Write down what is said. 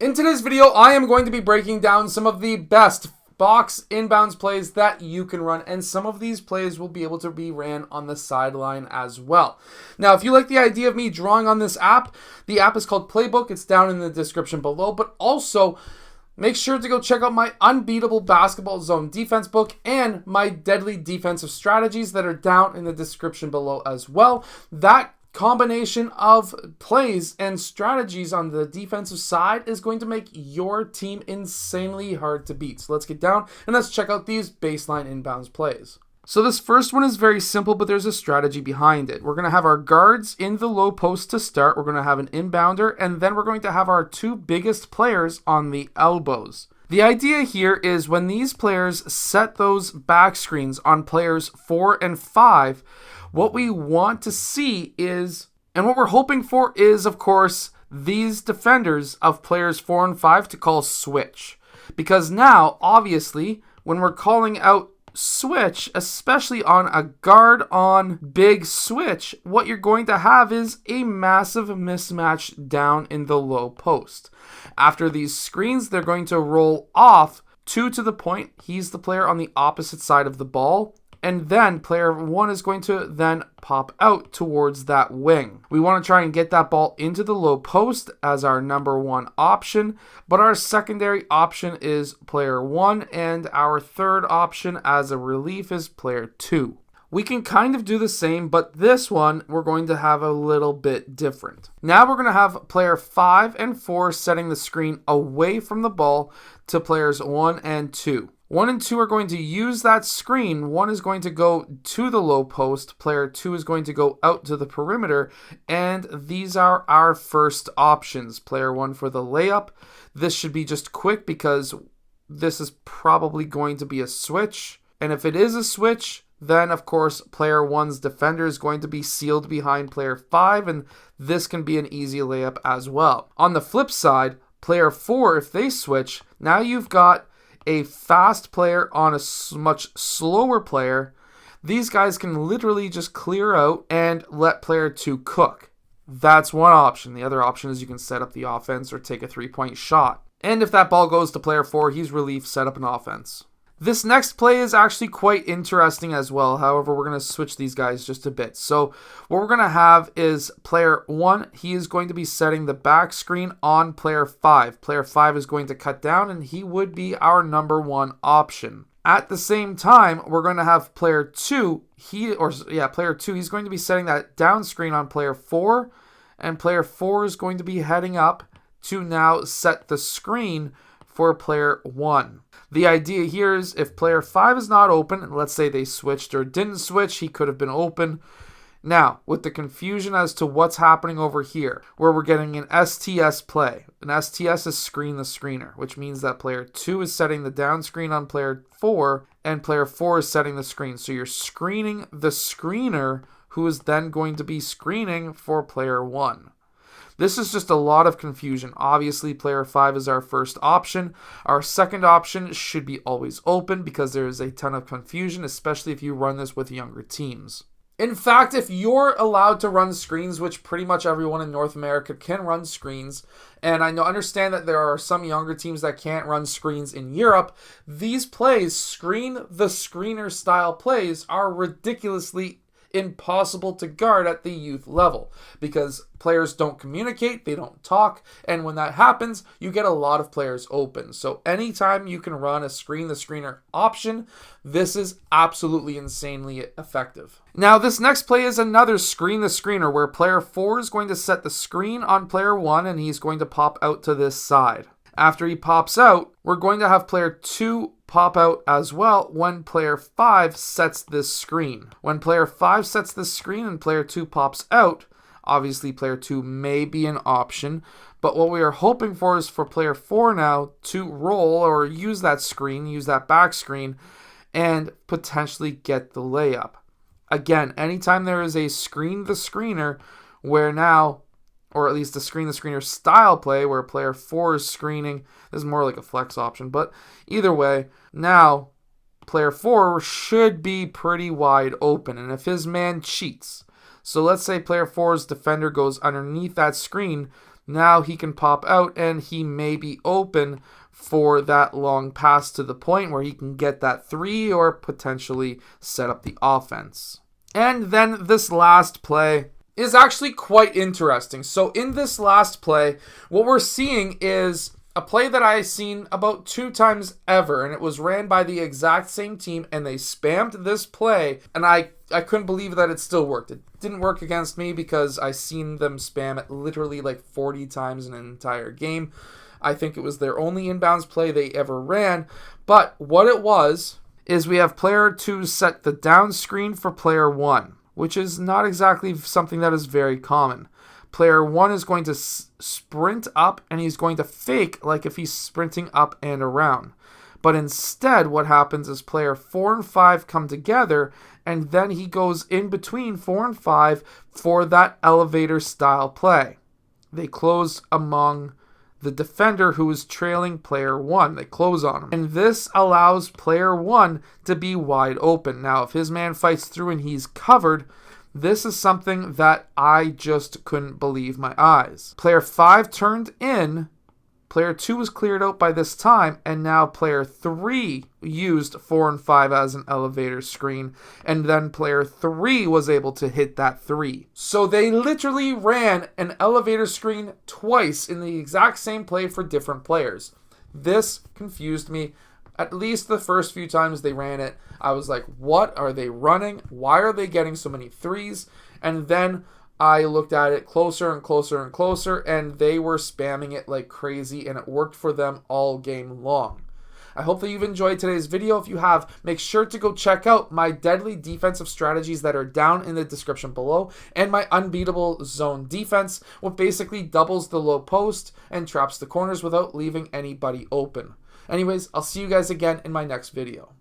In today's video, I am going to be breaking down some of the best box inbounds plays that you can run, and some of these plays will be able to be ran on the sideline as well. Now, if you like the idea of me drawing on this app, the app is called Playbook. It's down in the description below, but also make sure to go check out my Unbeatable Basketball Zone Defense book and my Deadly Defensive Strategies that are down in the description below as well. That combination of plays and strategies on the defensive side is going to make your team insanely hard to beat. So let's get down and let's check out these baseline inbounds plays. So this first one is very simple, but there's a strategy behind it. We're going to have our guards in the low post to start. We're going to have an inbounder, and then we're going to have our two biggest players on the elbows. The idea here is when these players set those back screens on players 4 and 5, what we want to see is, and what we're hoping for is, of course, these defenders of players 4 and 5 to call switch. Because now, obviously, when we're calling out switch, especially on a guard on big switch, what you're going to have is a massive mismatch down in the low post. After these screens, they're going to roll off 2 to the point. He's the player on the opposite side of the ball. And then player 1 is going to then pop out towards that wing. We want to try and get that ball into the low post as our number 1 option, but our secondary option is player 1, and our third option as a relief is player 2. We can kind of do the same, but this one we're going to have a little bit different. Now we're going to have player 5 and 4 setting the screen away from the ball to players 1 and 2. 1 and 2 are going to use that screen. 1 is going to go to the low post. Player 2 is going to go out to the perimeter. And these are our first options. Player 1 for the layup. This should be just quick because this is probably going to be a switch. And if it is a switch, then of course player 1's defender is going to be sealed behind player 5. And this can be an easy layup as well. On the flip side, player 4, if they switch, now you've got a fast player on a much slower player. These guys can literally just clear out and let player 2 cook. That's one option. The other option is you can set up the offense or take a 3-point shot. And if that ball goes to player 4, he's relief, set up an offense. This next play is actually quite interesting as well. However, we're going to switch these guys just a bit. So what we're going to have is player 1, he is going to be setting the back screen on player 5. Player 5 is going to cut down, and he would be our number 1 option. At the same time, we're going to have player 2, player 2, he's going to be setting that down screen on player 4, and player 4 is going to be heading up to now set the screen for player 1. The idea here is if player 5 is not open, let's say they switched or didn't switch, he could have been open. Now, with the confusion as to what's happening over here, where we're getting an STS play. An STS is screen the screener, which means that player 2 is setting the down screen on player 4, and player 4 is setting the screen. So you're screening the screener, who is then going to be screening for player 1. This is just a lot of confusion. Obviously, player 5 is our first option. Our second option should be always open because there is a ton of confusion, especially if you run this with younger teams. In fact, if you're allowed to run screens, which pretty much everyone in North America can run screens, and I understand that there are some younger teams that can't run screens in Europe, these plays, screen the screener style plays, are ridiculously impossible to guard at the youth level because players don't communicate, they don't talk, and when that happens, you get a lot of players open. So anytime you can run a screen the screener option, this is absolutely insanely effective. Now, this next play is another screen the screener where player 4 is going to set the screen on player 1 and he's going to pop out to this side. After he pops out, we're going to have player 2 pop out as well when player 5 sets this screen. When player 5 sets this screen and player 2 pops out, obviously player 2 may be an option, but what we are hoping for is for player 4 now to roll or use that screen, use that back screen, and potentially get the layup. Again, anytime there is a screen the screener where now, or at least a screen the screener style play where player 4 is screening, this is more like a flex option, but either way, now player 4 should be pretty wide open. And if his man cheats, so let's say player 4's defender goes underneath that screen, Now he can pop out and he may be open for that long pass to the point where he can get that 3 or potentially set up the offense. And then this last play is actually quite interesting. So in this last play, what we're seeing is a play that I've seen about 2 times ever, and it was ran by the exact same team, and they spammed this play, and I couldn't believe that it still worked. It didn't work against me because I seen them spam it literally like 40 times in an entire game. I think it was their only inbounds play they ever ran, but what it was is we have player 2 set the down screen for player 1, which is not exactly something that is very common. Player 1 is going to sprint up, and he's going to fake like if he's sprinting up and around. But instead, what happens is player 4 and 5 come together, and then he goes in between 4 and 5 for that elevator style play. They close among the defender who is trailing player 1. They close on him. And this allows player 1 to be wide open. Now, if his man fights through and he's covered, this is something that I just couldn't believe my eyes. Player 5 turned in. Player 2 was cleared out by this time, and now player 3 used 4 and 5 as an elevator screen, and then player 3 was able to hit that 3. So they literally ran an elevator screen twice in the exact same play for different players. This confused me. At least the first few times they ran it, I was like, what are they running? Why are they getting so many 3s? And then I looked at it closer and closer and closer, and they were spamming it like crazy, and it worked for them all game long. I hope that you've enjoyed today's video. If you have, make sure to go check out my deadly defensive strategies that are down in the description below, and my unbeatable zone defense, which basically doubles the low post and traps the corners without leaving anybody open. Anyways, I'll see you guys again in my next video.